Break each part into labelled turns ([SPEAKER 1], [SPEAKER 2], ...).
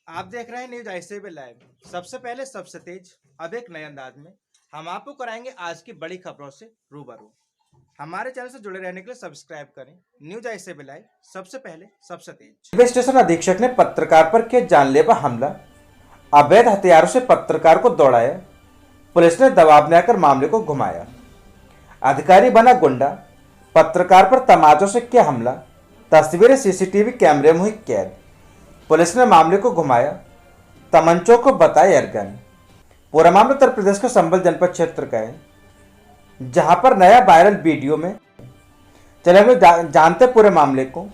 [SPEAKER 1] आप देख रहे हैं न्यूज आईसीबी लाइव। सबसे पहले सबसे तेज, अब एक नए अंदाज में हम आपको कराएंगे आज की बड़ी खबरों से रूबरू। हमारे चैनल से जुड़े रहने के लिए सब्सक्राइब करें। न्यूज आईसीबी लाइव, सबसे पहले सबसे तेज। रेलवे स्टेशन अधीक्षक ने पत्रकार पर किया जानलेवा हमला, अवैध हथियारों से पत्रकार को दौड़ाया, पुलिस ने दबाव में आकर मामले को घुमाया। अधिकारी बना गुंडा, पत्रकार पर तमाचों से किया हमला, तस्वीरें सीसीटीवी कैमरे में हुई कैद। पुलिस ने मामले को घुमाया, तमंचों को बताया एयरगन। पूरा मामला उत्तर प्रदेश के संभल जनपद क्षेत्र का है, जहां पर नया वायरल वीडियो में चले हम लोग जानते पूरे मामले को।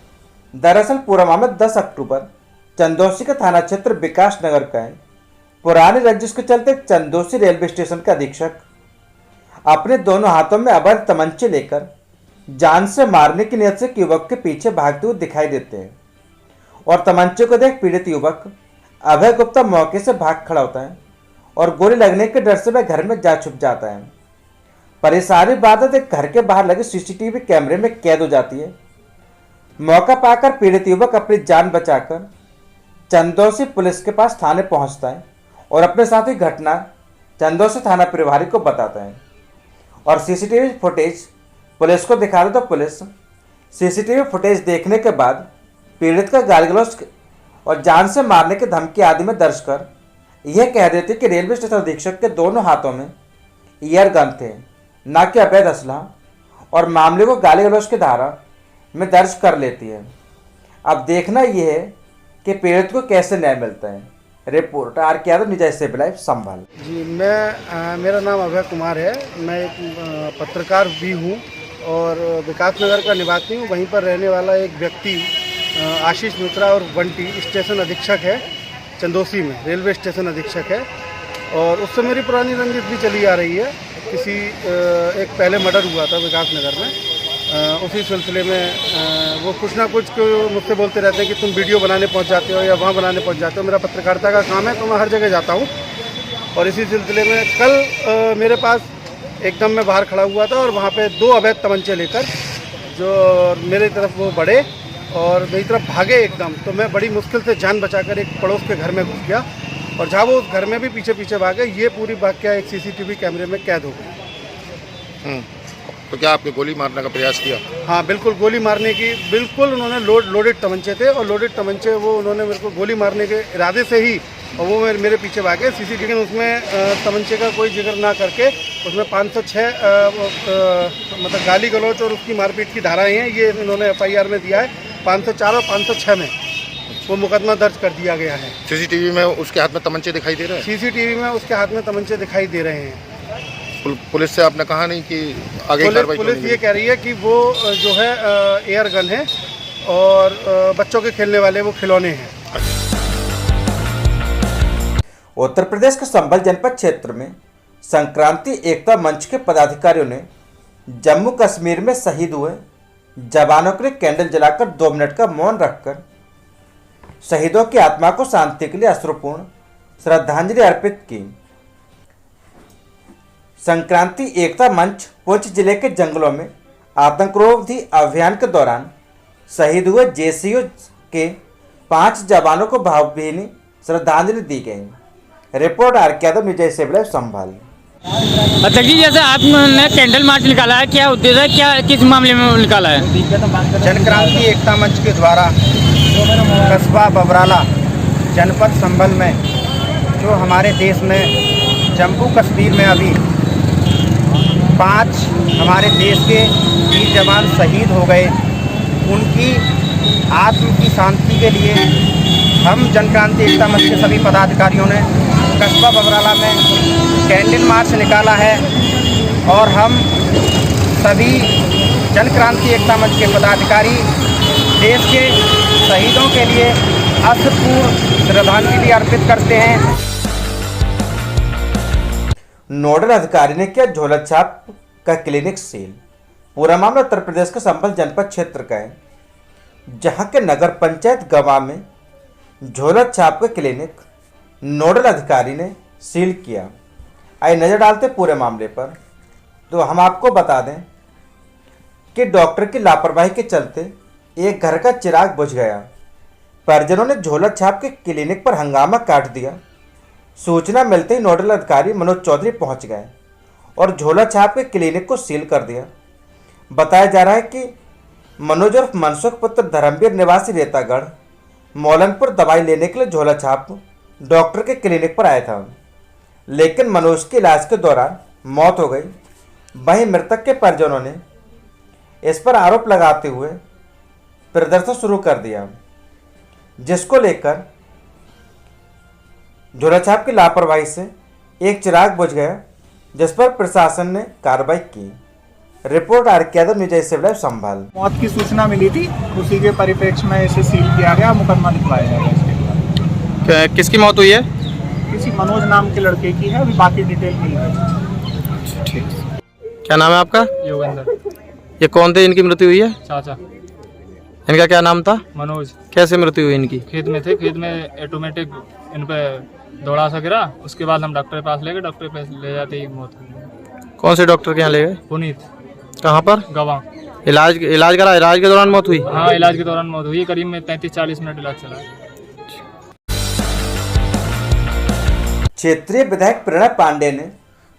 [SPEAKER 1] दरअसल पूरा मामला 10 अक्टूबर चंदौसी का थाना क्षेत्र विकास नगर का है। पुरानी रंजिश के चलते चंदौसी रेलवे स्टेशन के अधीक्षक अपने दोनों हाथों में अवैध तमंचे लेकर जान से मारने की नियत से युवक के पीछे भागते हुए दिखाई देते हैं और तमंचे को देख पीड़ित युवक अभय गुप्ता मौके से भाग खड़ा होता है और गोली लगने के डर से वह घर में जा छुप जाता है। पर ये सारी बातें एक घर के बाहर लगे सीसीटीवी कैमरे में कैद हो जाती है। मौका पाकर पीड़ित युवक अपनी जान बचाकर चंदौसी पुलिस के पास थाने पहुंचता है और अपने साथ ही घटना चंदौसी थाना प्रभारी को बताता है और सीसीटीवी फुटेज पुलिस को दिखा दे तो पुलिस सीसीटीवी फुटेज देखने के बाद पीड़ित का गाली गलौज और जान से मारने की धमकी आदि में दर्ज कर यह कह देती कि रेलवे स्टेशन अधीक्षक के दोनों हाथों में ईयर गन थे, न कि अवैध असला, और मामले को गाली गलौज की धारा में दर्ज कर लेती है। अब देखना यह है कि पीड़ित को कैसे न्याय मिलता है। रिपोर्ट आर के यादव, न्यूज आईसीबी लाइव, संभल।
[SPEAKER 2] जी, मेरा नाम अभय कुमार है। मैं एक पत्रकार भी हूँ और विकास नगर का निवासी हूँ। वहीं पर रहने वाला एक व्यक्ति आशीष मिश्रा और बंटी स्टेशन अधीक्षक है, चंदौसी में रेलवे स्टेशन अधीक्षक है। और उससे मेरी पुरानी रंजिश भी चली आ रही है। एक पहले मर्डर हुआ था विकास नगर में, उसी सिलसिले में वो कुछ ना कुछ मुझसे बोलते रहते हैं कि तुम वीडियो बनाने पहुंच जाते हो या वहाँ बनाने पहुंच जाते हो। मेरा पत्रकारिता का काम है तो मैं हर जगह जाता हूँ। और इसी सिलसिले में कल मेरे पास एकदम मैं बाहर खड़ा हुआ था और वहाँ पे 2 अवैध तमंचे लेकर जो मेरे तरफ वो बढ़े और मेरी तरफ भागे एकदम। तो मैं बड़ी मुश्किल से जान बचाकर एक पड़ोस के घर में घुस गया और जहाँ वो उस घर में भी पीछे पीछे भागे। ये पूरी वाकया एक सीसीटीवी कैमरे में कैद हो गई।
[SPEAKER 3] तो क्या आपने गोली मारने का प्रयास किया?
[SPEAKER 2] हाँ, बिल्कुल गोली मारने की, बिल्कुल उन्होंने लोडेड तमंचे थे और लोडेड तमंचे वो उन्होंने मेरे को गोली मारने के इरादे से ही और वो मेरे पीछे भागे। सीसीटीवी में उसमें तमंचे का कोई जिक्र ना करके उसमें 506 मतलब गाली गलौच और उसकी मारपीट की धाराएं हैं, ये इन्होंने FIR में दिया है। 504 और 506 में वो मुकदमा दर्ज कर दिया गया है।
[SPEAKER 3] सीसीटीवी में उसके हाथ में तमंचे दिखाई दे रहे हैं?
[SPEAKER 2] सीसीटीवी में उसके हाथ में तमंचे दिखाई दे रहे हैं।
[SPEAKER 3] पुलिस से आपने कहा नहीं कि आगे कार्रवाई?
[SPEAKER 2] पुलिस ये कह रही है कि वो जो है एयर गन है और बच्चों के खेलने वाले वो खिलौने हैं।
[SPEAKER 1] उत्तर प्रदेश के संभल जनपद क्षेत्र में संक्रांति एकता मंच के पदाधिकारियों ने जम्मू कश्मीर में शहीद हुए जवानों के लिए कैंडल जलाकर 2 मिनट का मौन रखकर शहीदों की आत्मा को शांति के लिए अश्रुपूर्ण श्रद्धांजलि अर्पित की। संक्रांति एकता मंच पुंछ जिले के जंगलों में आतंकरोधी अभियान के दौरान शहीद हुए JCO के 5 जवानों को भावभीनी श्रद्धांजलि दी गई। रिपोर्ट आर के यादव, न्यूज आईसीबी लाइव, संभल।
[SPEAKER 4] अच्छा जी, जैसे आपने कैंडल मार्च निकाला है, क्या उद्देश्य है, क्या किस मामले में निकाला है?
[SPEAKER 5] जनक्रांति एकता मंच के द्वारा कस्बा बबराला जनपद संभल में जो हमारे देश में जम्मू कश्मीर में अभी 5 हमारे देश के वीर जवान शहीद हो गए, उनकी आत्म की शांति के लिए हम जनक्रांति एकता मंच के सभी पदाधिकारियों ने कस्बा बबराला में कैंडल मार्च निकाला है। और हम सभी जनक्रांति एकता मंच के पदाधिकारी देश के शहीदों के लिए अश्रुपूर्ण श्रद्धांजलि अर्पित करते हैं।
[SPEAKER 1] नोडल अधिकारी ने किया झोला छाप का क्लिनिक सील। पूरा मामला उत्तर प्रदेश के संभल जनपद क्षेत्र का है, जहां के नगर पंचायत गवा में झोला छाप का क्लिनिक नोडल अधिकारी ने सील किया। आइए नजर डालते पूरे मामले पर। तो हम आपको बता दें कि डॉक्टर की लापरवाही के चलते एक घर का चिराग बुझ गया। परिजनों ने झोला छाप के क्लिनिक पर हंगामा काट दिया। सूचना मिलते ही नोडल अधिकारी मनोज चौधरी पहुंच गए और झोला छाप के क्लिनिक को सील कर दिया। बताया जा रहा है कि मनोज और मनसुख पुत्र धर्मवीर निवासी रेतागढ़ मौलनपुर दवाई लेने के लिए झोला छाप डॉक्टर के क्लिनिक पर आया था, लेकिन मनोज के इलाज के दौरान मौत हो गई। वहीं मृतक के परिजनों ने इस पर आरोप लगाते हुए प्रदर्शन शुरू कर दिया, जिसको लेकर झोला छाप की लापरवाही से एक चिराग बुझ गया, जिस पर प्रशासन ने कार्रवाई की। Report R K. यादव, न्यूज 8 संभाल।
[SPEAKER 6] मौत की सूचना मिली थी, उसी के परिप्रेक्ष्य में इसे सील किया गया, मुकदमा लिखवाया जाएगा इसके खिलाफ।
[SPEAKER 7] किसकी मौत हुई है?
[SPEAKER 6] किसी मनोज नाम के लड़के की है, अभी बाकी डिटेल मिल गई।
[SPEAKER 7] ठीक। क्या नाम है आपका?
[SPEAKER 8] योगेंद्र।
[SPEAKER 7] ये कौन थे इनकी मृत्यु हुई है?
[SPEAKER 8] चाचा।
[SPEAKER 7] इनका क्या नाम था?
[SPEAKER 8] मनोज।
[SPEAKER 7] कैसे मृत्यु हुई इनकी?
[SPEAKER 8] खेत में थे, खेत में ऑटोमेटिक इन पे दौड़ा सा गिरा। उसके बाद हम डॉक्टर के पास ले गए, डॉक्टर के पास ले जाते ही मौत हो गई।
[SPEAKER 7] कौन से डॉक्टर के यहाँ ले गए?
[SPEAKER 8] पुनीत।
[SPEAKER 7] कहाँ पर?
[SPEAKER 8] गवां।
[SPEAKER 7] इलाज करा? इलाज के दौरान मौत हुई?
[SPEAKER 8] हाँ, इलाज के दौरान मौत हुई। करीब में 33-40 मिनट इलाज चला।
[SPEAKER 1] क्षेत्रीय विधायक प्रणय पांडे ने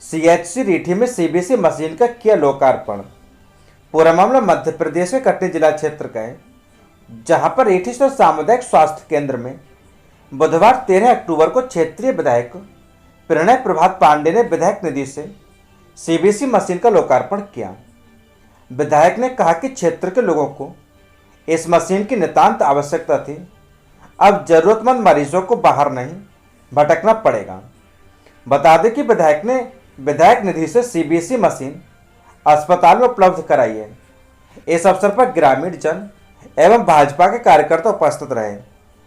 [SPEAKER 1] सीएचसी रीठी में सीबीसी मशीन का किया लोकार्पण। पूरा मामला मध्य प्रदेश के कटनी जिला क्षेत्र का है, जहां पर रीठी स्थित सामुदायिक स्वास्थ्य केंद्र में बुधवार 13 अक्टूबर को क्षेत्रीय विधायक प्रणय प्रभात पांडे ने विधायक निधि से सीबीसी मशीन का लोकार्पण किया। विधायक ने कहा कि क्षेत्र के लोगों को इस मशीन की नितांत आवश्यकता थी। अब जरूरतमंद मरीजों को बाहर नहीं भटकना पड़ेगा। बता दें कि विधायक ने विधायक निधि से सीबीसी मशीन अस्पताल में उपलब्ध कराई है। इस अवसर पर ग्रामीण जन एवं भाजपा के कार्यकर्ता उपस्थित रहे।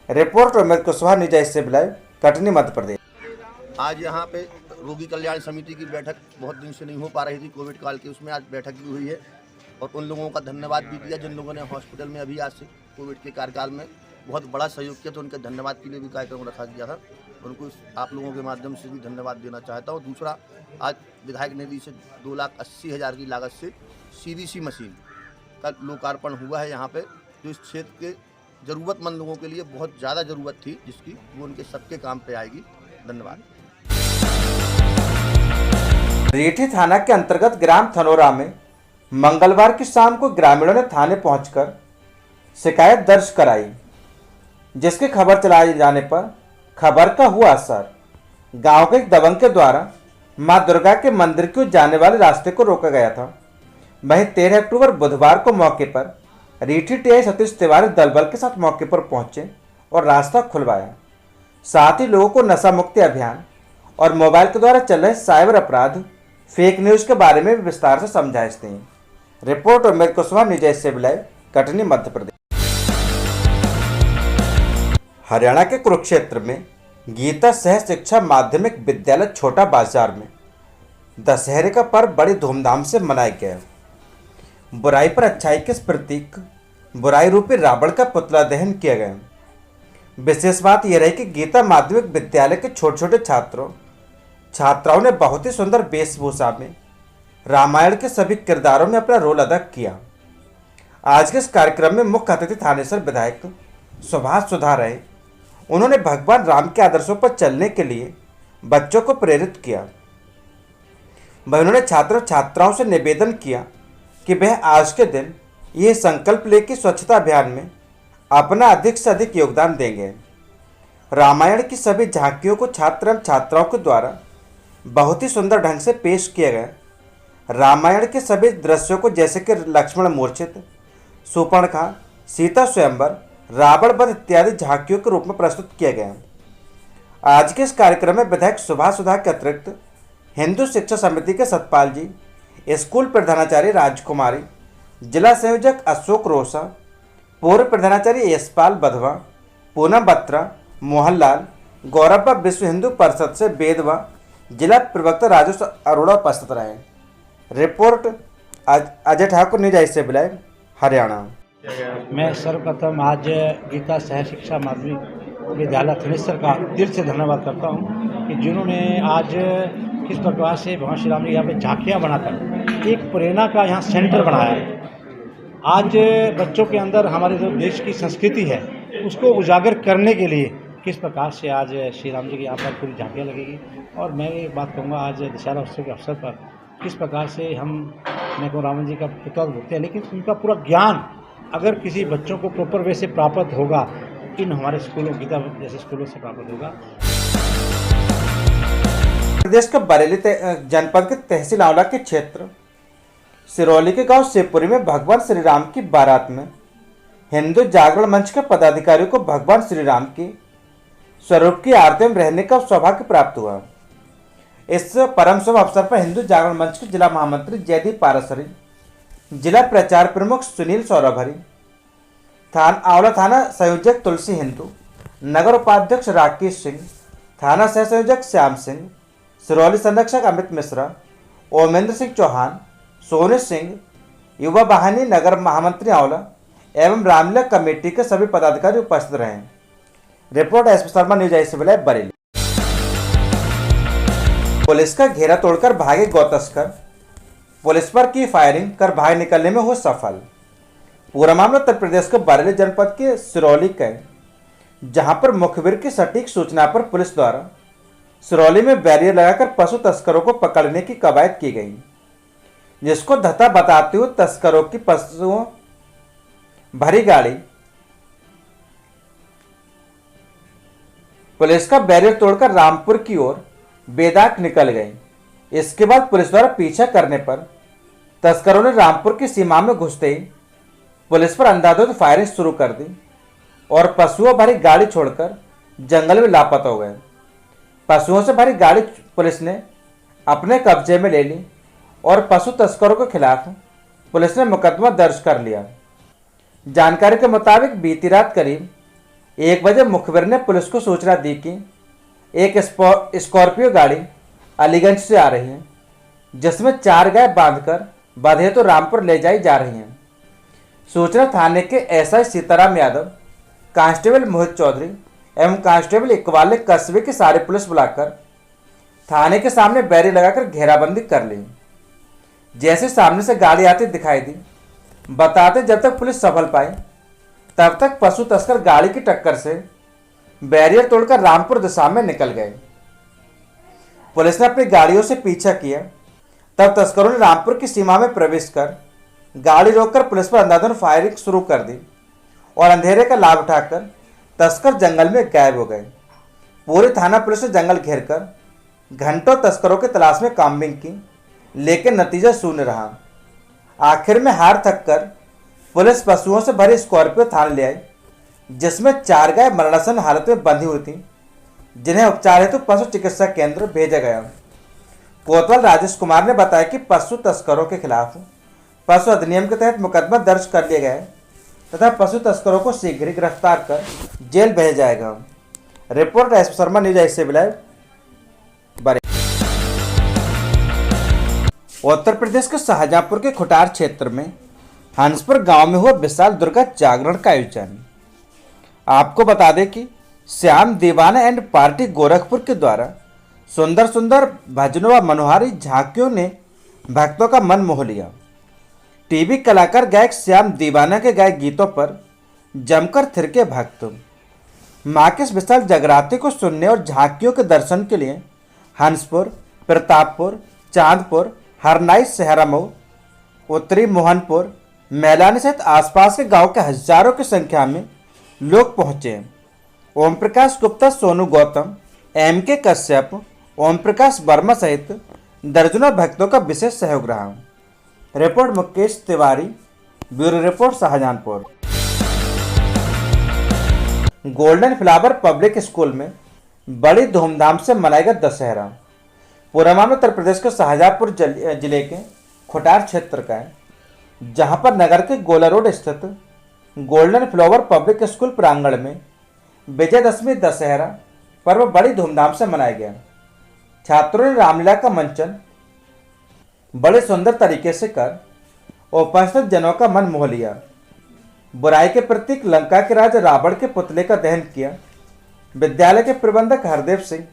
[SPEAKER 1] Report Amit Kushwaha, news 8 Katni, Madhya Pradesh.
[SPEAKER 3] आज यहाँ पे रोगी कल्याण समिति की बैठक बहुत दिन से नहीं हो पा रही थी, कोविड काल की, उसमें आज बैठक भी हुई है और उन लोगों का धन्यवाद भी किया जिन लोगों ने हॉस्पिटल में अभी आज से कोविड के कार्यकाल में बहुत बड़ा सहयोग किया, तो उनके धन्यवाद के लिए भी कार्यक्रम रखा गया था। उनको आप लोगों के माध्यम से भी धन्यवाद देना चाहता हूँ। दूसरा, आज विधायक निधि से 2,80,000 की लागत से सीबीसी मशीन का लोकार्पण हुआ है यहाँ पे, जो इस क्षेत्र के ज़रूरतमंद लोगों के लिए बहुत ज़्यादा ज़रूरत थी, जिसकी वो उनके सबके काम पे आएगी। धन्यवाद।
[SPEAKER 1] रीठी थाना के अंतर्गत ग्राम थनोरा में मंगलवार की शाम को ग्रामीणों ने थाने पहुंचकर शिकायत दर्ज कराई, जिसकी खबर चलाए जाने पर खबर का हुआ असर। गांव के एक दबंग के द्वारा मां दुर्गा के मंदिर की ओर जाने वाले रास्ते को रोका गया था। वहीं 13 अक्टूबर बुधवार को मौके पर रीठी टीआई सतीश तिवारी दलबल के साथ मौके पर पहुंचे और रास्ता खुलवाया। साथ ही लोगों को नशा मुक्ति अभियान और मोबाइल के द्वारा चल रहे साइबर अपराध, फेक न्यूज के बारे में भी विस्तार से समझाइते हैं। Report Amit Kushwaha, news 8 Katni, Madhya Pradesh. हरियाणा के कुरुक्षेत्र में गीता सह शिक्षा माध्यमिक विद्यालय छोटा बाजार में दशहरे का पर्व बड़ी धूमधाम से मनाया गया। बुराई पर अच्छाई के प्रतीक बुराई रूपी रावण का पुतला दहन किया गया। विशेष बात यह रही कि गीता माध्यमिक विद्यालय के छोटे छोटे छात्राओं ने बहुत ही सुंदर वेशभूषा में रामायण के सभी किरदारों में अपना रोल अदा किया। आज के इस कार्यक्रम में मुख्य अतिथि थानेसर विधायक सुभाष सुधा रहे। उन्होंने भगवान राम के आदर्शों पर चलने के लिए बच्चों को प्रेरित किया। वहीं उन्होंने छात्र छात्राओं से निवेदन किया कि वह आज के दिन यह संकल्प ले कि स्वच्छता अभियान में अपना अधिक से अधिक योगदान देंगे। रामायण की सभी झांकियों को छात्र एवं छात्राओं के द्वारा बहुत ही सुंदर ढंग से पेश किया गया। रामायण के सभी दृश्यों को जैसे कि लक्ष्मण मूर्छित, शूर्पणखा, सीता स्वयंवर, रावण वध इत्यादि झांकियों के रूप में प्रस्तुत किया गया। आज के इस कार्यक्रम में विधायक सुभाष सुधा के अतिरिक्त हिंदू शिक्षा समिति के सतपाल जी, स्कूल प्रधानाचार्य राजकुमारी, जिला संयोजक अशोक रोसा, पूर्व प्रधानाचार्य यशपाल बधवा, पूनम बत्रा, मोहनलाल, गौरव विश्व हिंदू परिषद से बेदवा, जिला प्रवक्ता राजेश अरोड़ा उपस्थित रहे। Report Ajay Thakur, news 8 Haryana.
[SPEAKER 9] मैं सर्वप्रथम आज गीता सह शिक्षा माध्यमिक विद्यालय थनेसर का दिल से धन्यवाद करता हूं कि जिन्होंने आज किस प्रकार से भगवान श्री राम ने यहाँ पे झांकियाँ बनाकर एक प्रेरणा का यहाँ सेंटर बनाया है। आज बच्चों के अंदर हमारे जो देश की संस्कृति है उसको उजागर करने के लिए किस प्रकार से आज श्री राम जी के यहाँ पर पूरी झांकियाँ लगेगी। और मैं एक बात कहूँगा, आज दशहरा उत्सव के अवसर पर किस प्रकार से हम मैं कहूँ रावण जी का पुतला बोलते हैं, लेकिन उनका पूरा ज्ञान अगर किसी बच्चों को प्रॉपर वे से प्राप्त होगा, इन हमारे स्कूलों गीता जैसे स्कूलों से प्राप्त होगा।
[SPEAKER 1] प्रदेश के बरेली जनपद के तहसील आंवला के क्षेत्र सिरौली के गांव शिवपुरी में भगवान श्री राम की बारात में हिंदू जागरण मंच के पदाधिकारियों को भगवान श्री राम की स्वरूप की आरती में रहने का सौभाग्य प्राप्त हुआ। इस परम शुभ अवसर पर हिंदू जागरण मंच के जिला महामंत्री जयदीप पारासरी, जिला प्रचार प्रमुख सुनील सौरभरी, आंवला थाना संयोजक तुलसी हिंदू, नगर उपाध्यक्ष राकेश सिंह, थाना सह संयोजक श्याम सिंह, सिरौली संरक्षक अमित मिश्रा, ओमेंद्र सिंह चौहान, सोनू सिंह, युवा वाहिनी नगर महामंत्री आंवला एवं रामलीला कमेटी के सभी पदाधिकारी उपस्थित रहे। रिपोर्ट एसपी शर्मा, न्यूज ऐसे विलाय बरेली। पुलिस का घेरा तोड़कर भागे गौ तस्कर, पुलिस पर की फायरिंग कर भाग निकलने में हो सफल। पूरा मामला उत्तर प्रदेश के बरेली जनपद के सिरौली का, जहां पर मुखबिर की सटीक सूचना पर पुलिस द्वारा सिरौली में बैरियर लगाकर पशु तस्करों को पकड़ने की कवायद की गई, जिसको धता बताते हुए तस्करों की पशुओं भरी गाड़ी पुलिस का बैरियर तोड़कर रामपुर की ओर बेदाग निकल गई। इसके बाद पुलिस द्वारा पीछा करने पर तस्करों ने रामपुर की सीमा में घुसते ही पुलिस पर अंधाधुंध फायरिंग शुरू कर दी और पशुओं भरी गाड़ी छोड़कर जंगल में लापता हो गए। पशुओं से भरी गाड़ी पुलिस ने अपने कब्जे में ले ली और पशु तस्करों के खिलाफ पुलिस ने मुकदमा दर्ज कर लिया। जानकारी के मुताबिक बीती रात करीब 1 बजे मुखबिर ने पुलिस को सूचना दी कि एक स्कॉर्पियो गाड़ी अलीगंज से आ रही है, जिसमें 4 गाय बांधकर बधे तो रामपुर ले जाई जा रही हैं। सूचना थाने के एसआई सीताराम यादव, कांस्टेबल मोहित चौधरी एवं कांस्टेबल इकबाल ने कस्बे की सारी पुलिस बुलाकर थाने के सामने बैरियर लगाकर घेराबंदी कर ली। जैसे सामने से गाड़ी आती दिखाई दी, बताते जब तक पुलिस सफल पाई तब तक पशु तस्कर गाड़ी की टक्कर से बैरियर तोड़कर रामपुर दिशा में निकल गए। पुलिस ने अपनी गाड़ियों से पीछा किया, तब तस्करों ने रामपुर की सीमा में प्रवेश कर गाड़ी रोककर पुलिस पर अंधाधुंध फायरिंग शुरू कर दी और अंधेरे का लाभ उठाकर तस्कर जंगल में गायब हो गए। पूरी थाना पुलिस ने जंगल घेरकर घंटों तस्करों की तलाश में कामबिंग की, लेकिन नतीजा शून्य रहा। आखिर में हार थककर पुलिस पशुओं से भरी स्कॉर्पियो थाने ले आई, जिसमें 4 गाय मरणासन हालत में बंधी हुई थी, जिन्हें उपचार हेतु पशु चिकित्सा केंद्र भेजा गया। कोतवाल राजेश कुमार ने बताया कि पशु तस्करों के खिलाफ पशु अधिनियम के तहत मुकदमा दर्ज कर लिया गया है तथा पशु तस्करों को शीघ्र ही गिरफ्तार कर जेल भेजा जाएगा। रिपोर्ट एसपी शर्मा, न्यूज ऐसे विलाय बरेली। उत्तर प्रदेश के शाहजहांपुर के खुटार क्षेत्र में हंसपुर गांव में हुआ विशाल दुर्गा जागरण का आयोजन। आपको बता दें कि श्याम दीवाना एंड पार्टी गोरखपुर के द्वारा सुंदर सुंदर भजनों व मनोहारी झांकियों ने भक्तों का मन मोह लिया। टीवी कलाकार गायक श्याम दीवाना के गायक गीतों पर जमकर थिरके भक्त। मां के इस विशाल जगराते को सुनने और झांकियों के दर्शन के लिए हंसपुर, प्रतापपुर, चांदपुर, हरनाई, सहरामऊ, उत्तरी मोहनपुर, मैलानी सहित आसपास के गांव के हजारों की संख्या में लोग पहुंचे। ओम प्रकाश गुप्ता, सोनू गौतम, एम.के. कश्यप, ओम प्रकाश वर्मा सहित दर्जनों भक्तों का विशेष सहयोग रहा। Report Mukesh Tiwari, bureau report Shahjahanpur. Golden flower public school में बड़ी धूमधाम से मनाएगा दशहरा। पूरा मामला उत्तर प्रदेश के शाहजहांपुर जिले के खुटार क्षेत्र का है, जहां पर नगर के गोला रोड स्थित गोल्डन फ्लावर पब्लिक स्कूल प्रांगण में विजयदशमी दशहरा पर्व बड़ी धूमधाम से मनाया गया। छात्रों ने रामलीला का मंचन बड़े सुंदर तरीके से कर उपस्थित जनों का मन मोह लिया। बुराई के प्रतीक लंका के राजा रावण के पुतले का दहन किया। विद्यालय के प्रबंधक हरदेव सिंह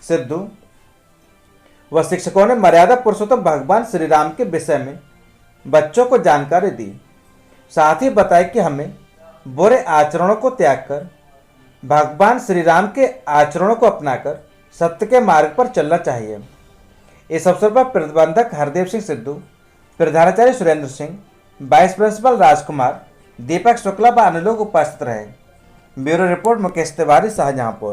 [SPEAKER 1] सिद्धू व शिक्षकों ने मर्यादा पुरुषोत्तम भगवान श्री राम के विषय में बच्चों को जानकारी दी। साथ ही बताया कि हमें बुरे आचरणों को त्याग कर भगवान श्री राम के आचरणों को अपनाकर सत्य के मार्ग पर चलना चाहिए। इस अवसर पर प्रबंधक हरदेव सिंह सिद्धू, प्रधानाचार्य सुरेंद्र सिंह, वाइस प्रिंसिपल राजकुमार, दीपक शुक्ला व अन्य लोग उपस्थित रहे। Bureau report Mukesh Tiwari, Shahjahanpur.